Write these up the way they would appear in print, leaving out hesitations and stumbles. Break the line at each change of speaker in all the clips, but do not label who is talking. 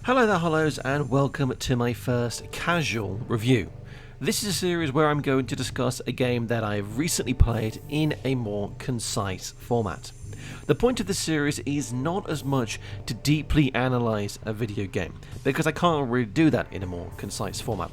Hello there Hollows, and welcome to my first casual review. This is a series where I'm going to discuss a game that I've recently played in a more concise format. The point of this series is not as much to deeply analyse a video game, because I can't really do that in a more concise format.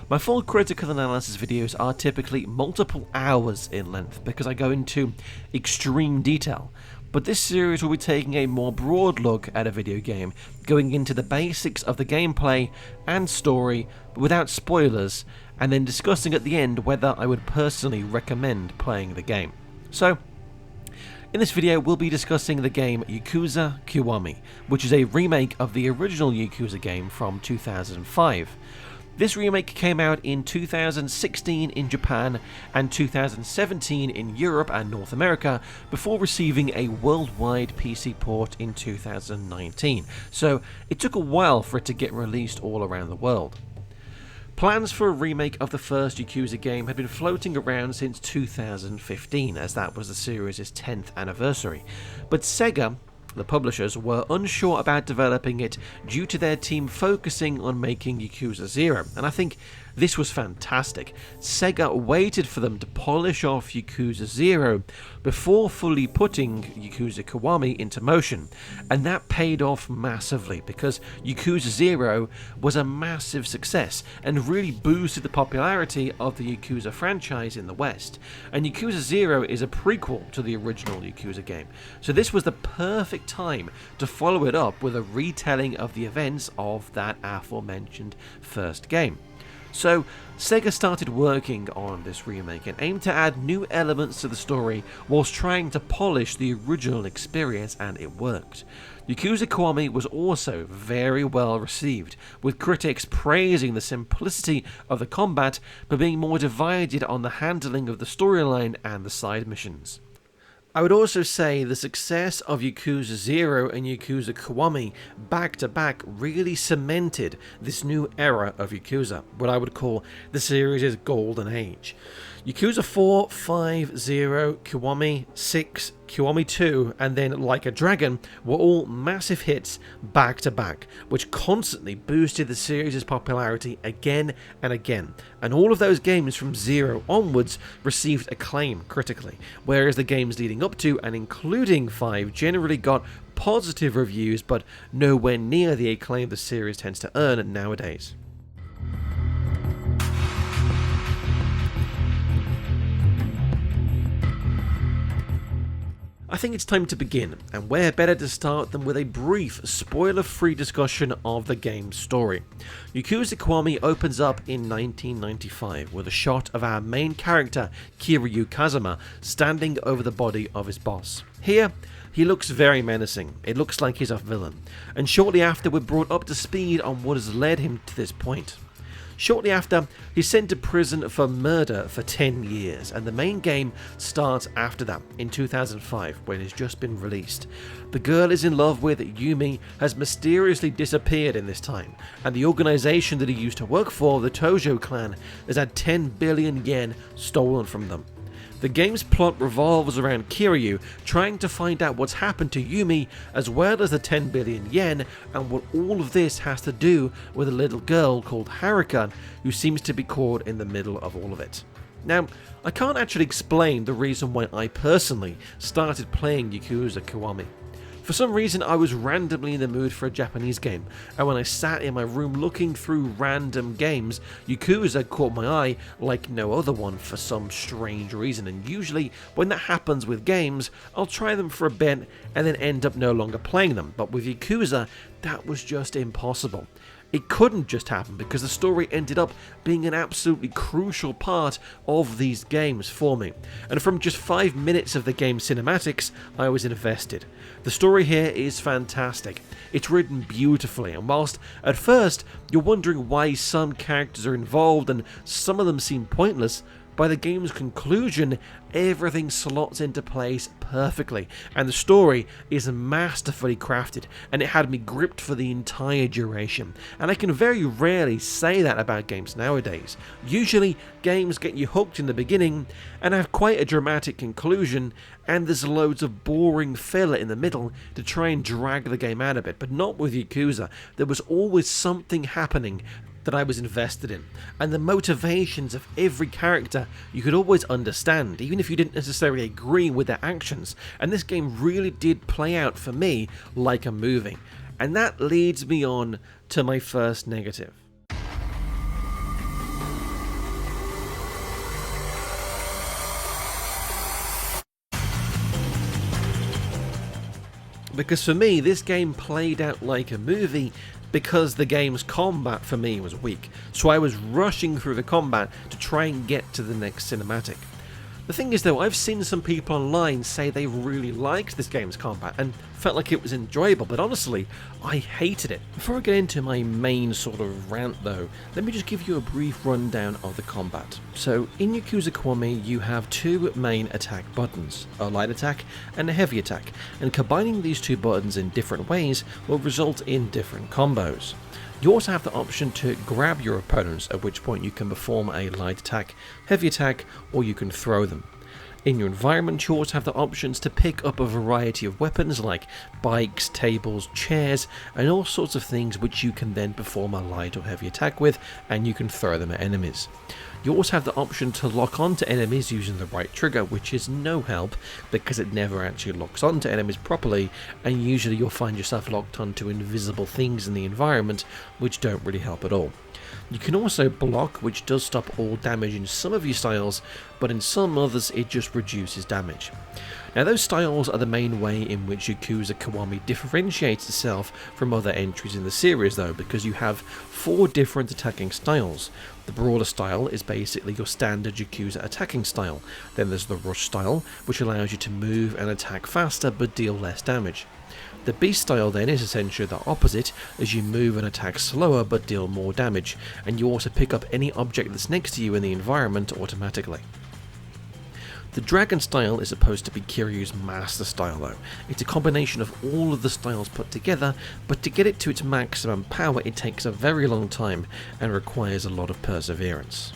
My full critical analysis videos are typically multiple hours in length because I go into extreme detail. But this series will be taking a more broad look at a video game, going into the basics of the gameplay and story, but without spoilers, and then discussing at the end whether I would personally recommend playing the game. So, in this video we'll be discussing the game Yakuza Kiwami, which is a remake of the original Yakuza game from 2005. This remake came out in 2016 in Japan and 2017 in Europe and North America before receiving a worldwide PC port in 2019, so it took a while for it to get released all around the world. Plans for a remake of the first Yakuza game had been floating around since 2015, as that was the series' 10th anniversary, but Sega, the publishers, were unsure about developing it due to their team focusing on making Yakuza 0, and I think this was fantastic. Sega waited for them to polish off Yakuza 0 before fully putting Yakuza Kiwami into motion, and that paid off massively because Yakuza 0 was a massive success and really boosted the popularity of the Yakuza franchise in the West, and Yakuza 0 is a prequel to the original Yakuza game, so this was the perfect time to follow it up with a retelling of the events of that aforementioned first game. So, Sega started working on this remake and aimed to add new elements to the story whilst trying to polish the original experience, and it worked. Yakuza Kiwami was also very well received, with critics praising the simplicity of the combat but being more divided on the handling of the storyline and the side missions. I would also say the success of Yakuza 0 and Yakuza Kiwami back to back really cemented this new era of Yakuza, what I would call the series' golden age. Yakuza 4, 5, 0, Kiwami 6, Kiwami 2, and then Like a Dragon were all massive hits back to back, which constantly boosted the series' popularity again and again, and all of those games from 0 onwards received acclaim critically, whereas the games leading up to and including 5 generally got positive reviews but nowhere near the acclaim the series tends to earn nowadays. I think it's time to begin, and where better to start than with a brief, spoiler-free discussion of the game's story. Yakuza Kiwami opens up in 1995 with a shot of our main character, Kiryu Kazuma, standing over the body of his boss. Here, he looks very menacing. It looks like he's a villain, and shortly after we're brought up to speed on what has led him to this point. Shortly after, he's sent to prison for murder for 10 years, and the main game starts after that, in 2005, when it's just been released. The girl is in love with Yumi has mysteriously disappeared in this time, and the organization that he used to work for, the Tojo clan, has had 10 billion yen stolen from them. The game's plot revolves around Kiryu trying to find out what's happened to Yumi, as well as the 10 billion yen, and what all of this has to do with a little girl called Haruka, who seems to be caught in the middle of all of it. Now, I can't actually explain the reason why I personally started playing Yakuza Kiwami. For some reason, I was randomly in the mood for a Japanese game, and when I sat in my room looking through random games, Yakuza caught my eye like no other one for some strange reason, and usually when that happens with games, I'll try them for a bit and then end up no longer playing them, but with Yakuza, that was just impossible. It couldn't just happen because the story ended up being an absolutely crucial part of these games for me, and from just 5 minutes of the game's cinematics, I was invested. The story here is fantastic. It's written beautifully, and whilst at first you're wondering why some characters are involved and some of them seem pointless, by the game's conclusion, everything slots into place perfectly, and the story is masterfully crafted, and it had me gripped for the entire duration. And I can very rarely say that about games nowadays. Usually, games get you hooked in the beginning and have quite a dramatic conclusion, and there's loads of boring filler in the middle to try and drag the game out a bit, but not with Yakuza. There was always something happening that I was invested in, and the motivations of every character you could always understand, even if you didn't necessarily agree with their actions, and this game really did play out for me like a movie. And that leads me on to my first negative. Because for me, this game played out like a movie because the game's combat for me was weak, so I was rushing through the combat to try and get to the next cinematic. The thing is though, I've seen some people online say they really liked this game's combat and felt like it was enjoyable, but honestly, I hated it. Before I get into my main sort of rant though, let me just give you a brief rundown of the combat. So in Yakuza Kiwami you have two main attack buttons, a light attack and a heavy attack, and combining these two buttons in different ways will result in different combos. You also have the option to grab your opponents, at which point you can perform a light attack, heavy attack, or you can throw them. In your environment, you also have the options to pick up a variety of weapons like bikes, tables, chairs, and all sorts of things which you can then perform a light or heavy attack with, and you can throw them at enemies. You also have the option to lock onto enemies using the right trigger, which is no help because it never actually locks onto enemies properly, and usually you'll find yourself locked onto invisible things in the environment which don't really help at all. You can also block, which does stop all damage in some of your styles, but in some others it just reduces damage. Now those styles are the main way in which Yakuza Kiwami differentiates itself from other entries in the series though, because you have 4 different attacking styles. The brawler style is basically your standard Yakuza attacking style. Then there's the rush style, which allows you to move and attack faster but deal less damage. The beast style then is essentially the opposite, as you move and attack slower but deal more damage, and you also pick up any object that's next to you in the environment automatically. The dragon style is supposed to be Kiryu's master style though. It's a combination of all of the styles put together, but to get it to its maximum power it takes a very long time and requires a lot of perseverance.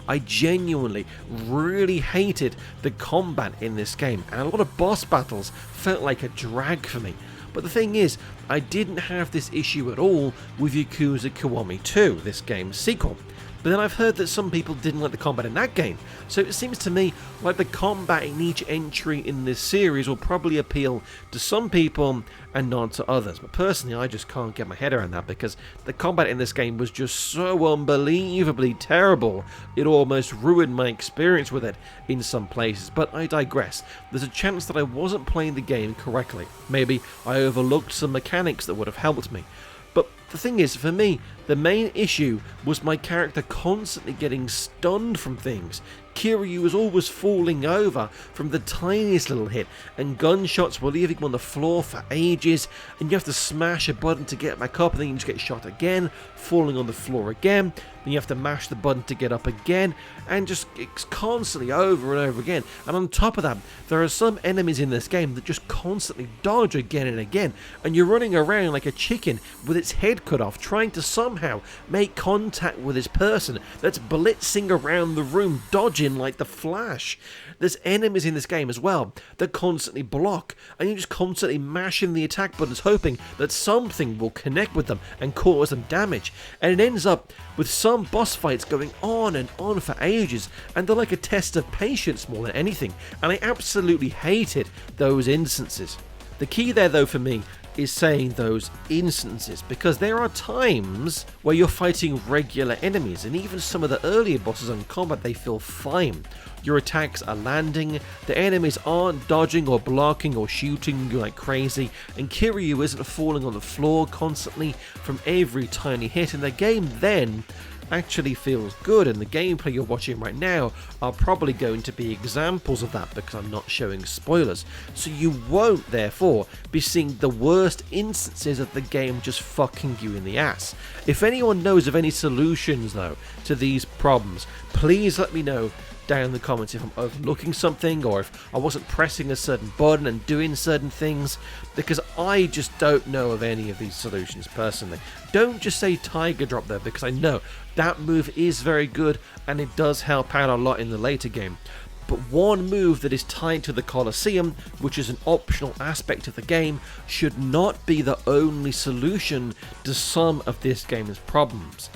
I genuinely really hated the combat in this game, and a lot of boss battles felt like a drag for me. But the thing is, I didn't have this issue at all with Yakuza Kiwami 2, this game's sequel. But then I've heard that some people didn't like the combat in that game, so it seems to me like the combat in each entry in this series will probably appeal to some people and not to others. But personally, I just can't get my head around that because the combat in this game was just so unbelievably terrible, it almost ruined my experience with it in some places. But I digress. There's a chance that I wasn't playing the game correctly. Maybe I overlooked some mechanics that would have helped me. But the thing is, for me, the main issue was my character constantly getting stunned from things. Kiryu was always falling over from the tiniest little hit, and gunshots were leaving him on the floor for ages, and you have to smash a button to get back up, and then you just get shot again, falling on the floor again, then you have to mash the button to get up again, and just it's constantly over and over again. And on top of that, there are some enemies in this game that just constantly dodge again and again, and you're running around like a chicken with its head cut off, trying to somehow make contact with this person that's blitzing around the room, dodging like the Flash. There's enemies in this game as well that constantly block, and you're just constantly mashing the attack buttons hoping that something will connect with them and cause them damage. And it ends up with some boss fights going on and on for ages, and they're like a test of patience more than anything, and I absolutely hated those instances. The key there though for me is saying those instances, because there are times where you're fighting regular enemies, and even some of the earlier bosses in combat, they feel fine. Your attacks are landing, the enemies aren't dodging or blocking or shooting you like crazy, and Kiryu isn't falling on the floor constantly from every tiny hit, and the game then actually feels good, and the gameplay you're watching right now are probably going to be examples of that because I'm not showing spoilers, so you won't therefore be seeing the worst instances of the game just fucking you in the ass. If anyone knows of any solutions though to these problems, Please let me know down in the comments if I'm overlooking something, or if I wasn't pressing a certain button and doing certain things, because I just don't know of any of these solutions personally. Don't just say Tiger Drop though, because I know that move is very good and it does help out a lot in the later game. But one move that is tied to the Colosseum, which is an optional aspect of the game, should not be the only solution to some of this game's problems.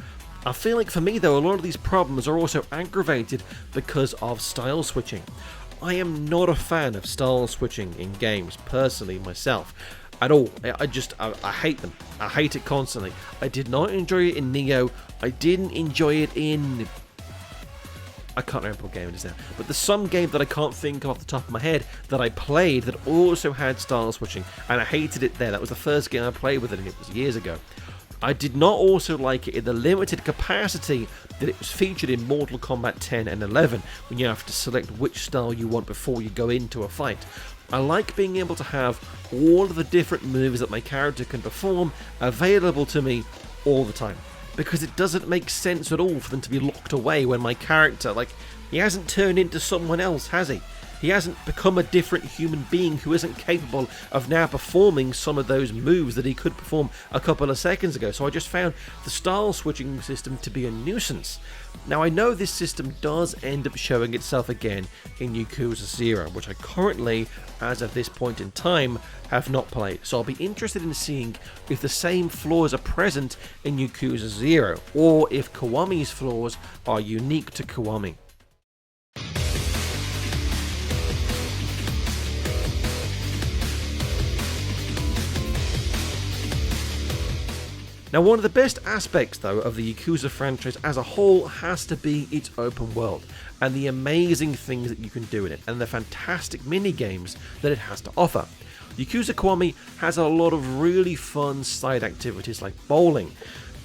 I feel like for me though, a lot of these problems are also aggravated because of style switching. I am not a fan of style switching in games, personally, myself, at all. I hate them. I hate it constantly. I did not enjoy it in Neo. I didn't enjoy it in... I can't remember what game it is now, but there's some game that I can't think of off the top of my head that I played that also had style switching, and I hated it there. That was the first game I played with it, and it was years ago. I did not also like it in the limited capacity that it was featured in Mortal Kombat 10 and 11, when you have to select which style you want before you go into a fight. I like being able to have all of the different moves that my character can perform available to me all the time, because it doesn't make sense at all for them to be locked away when my character, like, he hasn't turned into someone else, has he? He hasn't become a different human being who isn't capable of now performing some of those moves that he could perform a couple of seconds ago. So I just found the style switching system to be a nuisance. Now I know this system does end up showing itself again in Yakuza 0, which I currently, as of this point in time, have not played. So I'll be interested in seeing if the same flaws are present in Yakuza 0, or if Kiwami's flaws are unique to Kiwami. Now, one of the best aspects, though, of the Yakuza franchise as a whole has to be its open world, and the amazing things that you can do in it, and the fantastic mini-games that it has to offer. Yakuza Kiwami has a lot of really fun side activities like bowling,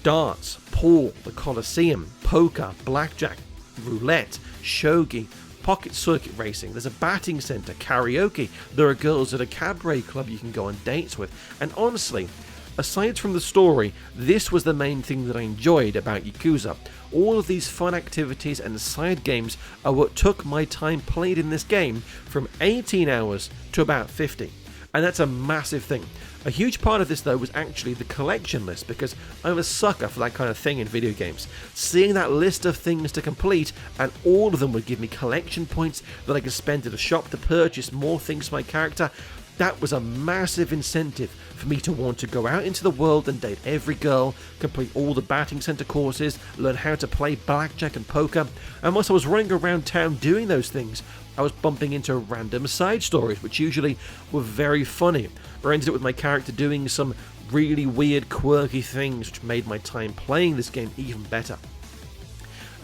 darts, pool, the Colosseum, poker, blackjack, roulette, shogi, pocket circuit racing, there's a batting centre, karaoke, there are girls at a cabaret club you can go on dates with, and honestly, aside from the story, this was the main thing that I enjoyed about Yakuza. All of these fun activities and side games are what took my time played in this game from 18 hours to about 50. And that's a massive thing. A huge part of this though was actually the collection list, because I'm a sucker for that kind of thing in video games. Seeing that list of things to complete, and all of them would give me collection points that I could spend at a shop to purchase more things for my character, that was a massive incentive for me to want to go out into the world and date every girl, complete all the batting centre courses, learn how to play blackjack and poker, and whilst I was running around town doing those things, I was bumping into random side stories, which usually were very funny, or ended up with my character doing some really weird, quirky things, which made my time playing this game even better.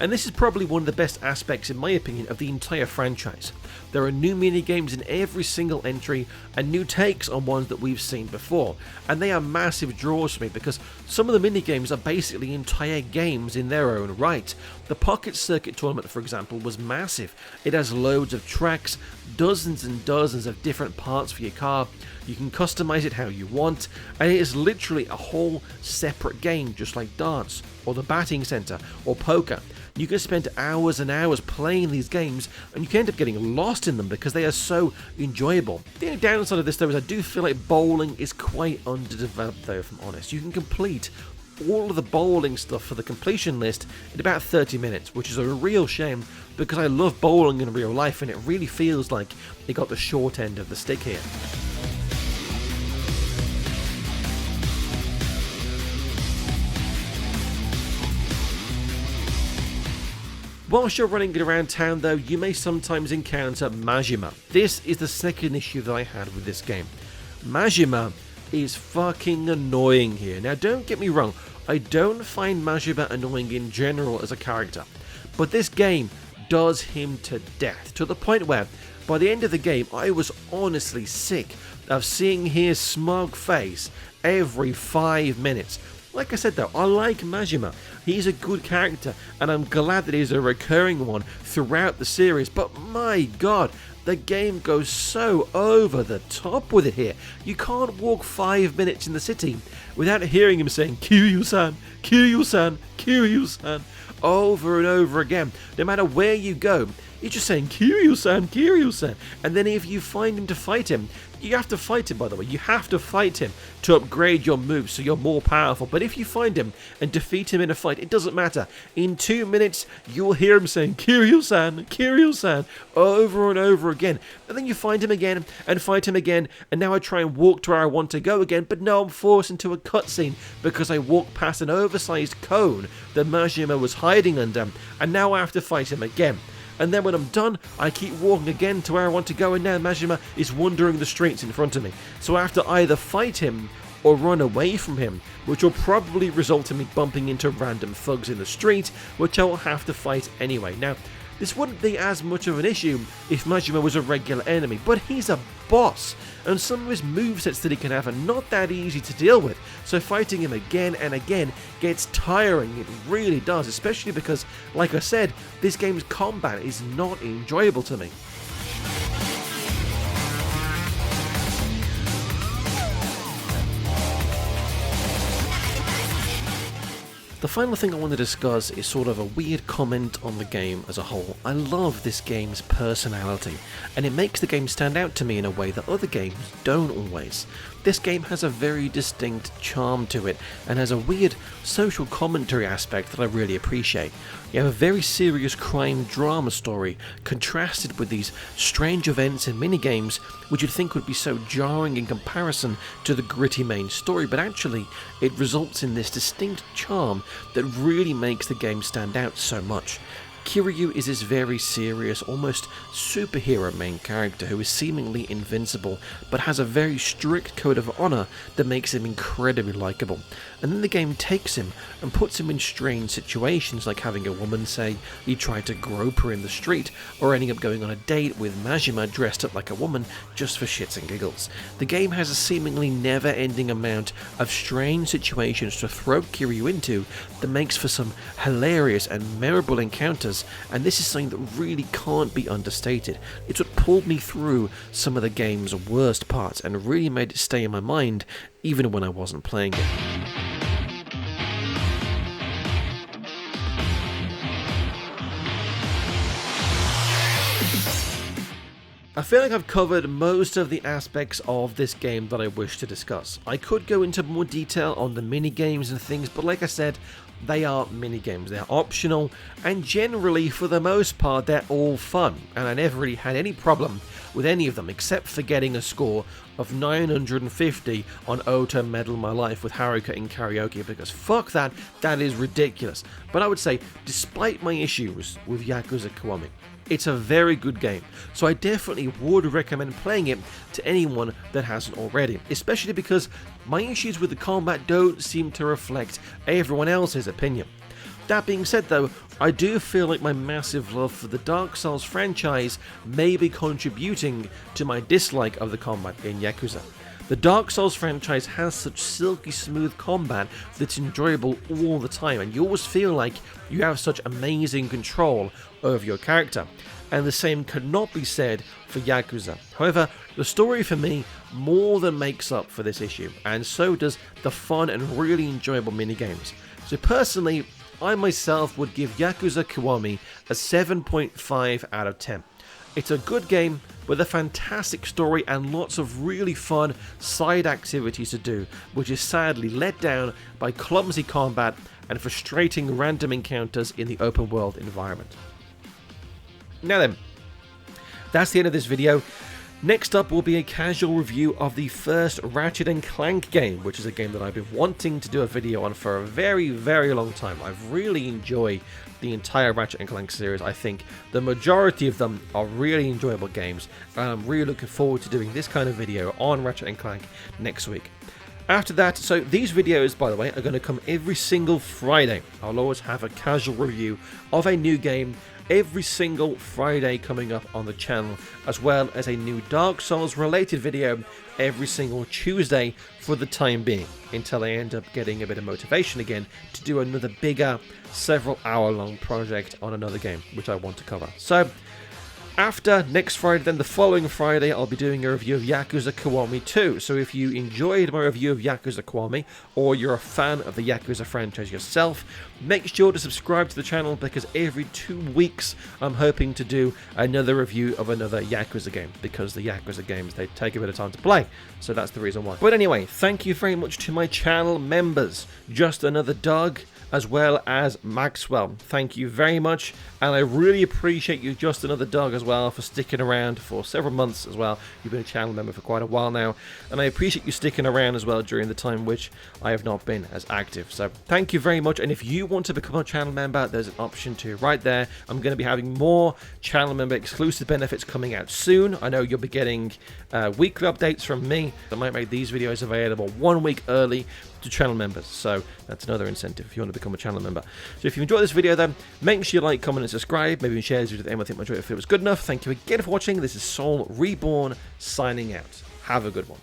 And this is probably one of the best aspects, in my opinion, of the entire franchise. There are new minigames in every single entry, and new takes on ones that we've seen before, and they are massive draws for me because some of the minigames are basically entire games in their own right. The Pocket Circuit Tournament, for example, was massive. It has loads of tracks, dozens and dozens of different parts for your car. You can customize it how you want, and it is literally a whole separate game, just like darts, or the batting centre, or poker. You can spend hours and hours playing these games, and you can end up getting lost in them because they are so enjoyable. The only downside of this though is I do feel like bowling is quite underdeveloped though, if I'm honest. You can complete all of the bowling stuff for the completion list in about 30 minutes, which is a real shame because I love bowling in real life and it really feels like it got the short end of the stick here. Whilst you're running around town though, you may sometimes encounter Majima. This is the second issue that I had with this game. Majima is fucking annoying here. Now don't get me wrong, I don't find Majima annoying in general as a character, but this game does him to death, to the point where by the end of the game I was honestly sick of seeing his smug face every 5 minutes. Like I said though, I like Majima. He's a good character, and I'm glad that he's a recurring one throughout the series, but my god, the game goes so over the top with it here. You can't walk 5 minutes in the city without hearing him saying, Kiryu-san, Kiryu-san, Kiryu-san, over and over again. No matter where you go, he's just saying, Kiryu-san, Kiryu-san. And then if you find him to fight him, you have to fight him, by the way. You have to fight him to upgrade your moves so you're more powerful. But if you find him and defeat him in a fight, it doesn't matter. In 2 minutes, you'll hear him saying, Kiryu-san, Kiryu-san, over and over again. And then you find him again and fight him again. And now I try and walk to where I want to go again. But no, I'm forced into a cutscene because I walked past an oversized cone that Majima was hiding under. And now I have to fight him again. And then when I'm done, I keep walking again to where I want to go, and now Majima is wandering the streets in front of me. So I have to either fight him or run away from him, which will probably result in me bumping into random thugs in the street, which I will have to fight anyway. Now, this wouldn't be as much of an issue if Majima was a regular enemy, but he's a boss, and some of his movesets that he can have are not that easy to deal with, so fighting him again and again gets tiring. It really does, especially because, like I said, this game's combat is not enjoyable to me. The final thing I want to discuss is sort of a weird comment on the game as a whole. I love this game's personality, and it makes the game stand out to me in a way that other games don't always. This game has a very distinct charm to it, and has a weird social commentary aspect that I really appreciate. You have a very serious crime drama story, contrasted with these strange events and minigames which you'd think would be so jarring in comparison to the gritty main story, but actually it results in this distinct charm that really makes the game stand out so much. Kiryu is this very serious, almost superhero main character who is seemingly invincible, but has a very strict code of honor that makes him incredibly likable. And then the game takes him and puts him in strange situations, like having a woman say he tried to grope her in the street, or ending up going on a date with Majima dressed up like a woman just for shits and giggles. The game has a seemingly never-ending amount of strange situations to throw Kiryu into that makes for some hilarious and memorable encounters, and this is something that really can't be understated. It's what pulled me through some of the game's worst parts and really made it stay in my mind even when I wasn't playing it. I feel like I've covered most of the aspects of this game that I wish to discuss. I could go into more detail on the mini-games and things, but like I said, they are mini-games. They're optional, and generally, for the most part, they're all fun, and I never really had any problem with any of them, except for getting a score of 950 on Ota Medal My Life with Haruka in karaoke, because fuck that, that is ridiculous. But I would say, despite my issues with Yakuza Kiwami, it's a very good game, so I definitely would recommend playing it to anyone that hasn't already, especially because my issues with the combat don't seem to reflect everyone else's opinion. That being said though, I do feel like my massive love for the Dark Souls franchise may be contributing to my dislike of the combat in Yakuza. The Dark Souls franchise has such silky smooth combat that's enjoyable all the time, and you always feel like you have such amazing control over your character, and the same cannot be said for Yakuza. However, the story for me more than makes up for this issue, and so does the fun and really enjoyable minigames. So personally, I myself would give Yakuza Kiwami a 7.5 out of 10. It's a good game with a fantastic story and lots of really fun side activities to do, which is sadly let down by clumsy combat and frustrating random encounters in the open world environment. Now then, that's the end of this video. Next up will be a casual review of the first Ratchet & Clank game, which is a game that I've been wanting to do a video on for a very, very long time. I've really enjoyed the entire Ratchet & Clank series. I think the majority of them are really enjoyable games, and I'm really looking forward to doing this kind of video on Ratchet & Clank next week. After that, so these videos, by the way, are going to come every single Friday. I'll always have a casual review of a new game every single Friday coming up on the channel, as well as a new Dark Souls related video every single Tuesday for the time being, until I end up getting a bit of motivation again to do another bigger, several hour long project on another game which I want to cover. So After next Friday, then the following Friday, I'll be doing a review of Yakuza Kiwami 2. So if you enjoyed my review of Yakuza Kiwami, or you're a fan of the Yakuza franchise yourself, make sure to subscribe to the channel, because every 2 weeks I'm hoping to do another review of another Yakuza game, because the Yakuza games, they take a bit of time to play, so that's the reason why. But anyway, thank you very much to my channel members, Just Another Dog, as well as Maxwell. Thank you very much, and I really appreciate you, Just Another Dog, as well, for sticking around for several months as well. You've been a channel member for quite a while now, and I appreciate you sticking around as well during the time which I have not been as active. So thank you very much, and if you want to become a channel member, there's an option to right there. I'm going to be having more channel member exclusive benefits coming out soon. I know you'll be getting weekly updates from me. I might make these videos available 1 week early to channel members, so that's another incentive if you want to become a channel member. So if you enjoyed this video, then make sure you like, comment and subscribe, maybe share this video with anyone I think might enjoy it if it was good enough. Thank you again for watching. This is Soul Reborn signing out. Have a good one.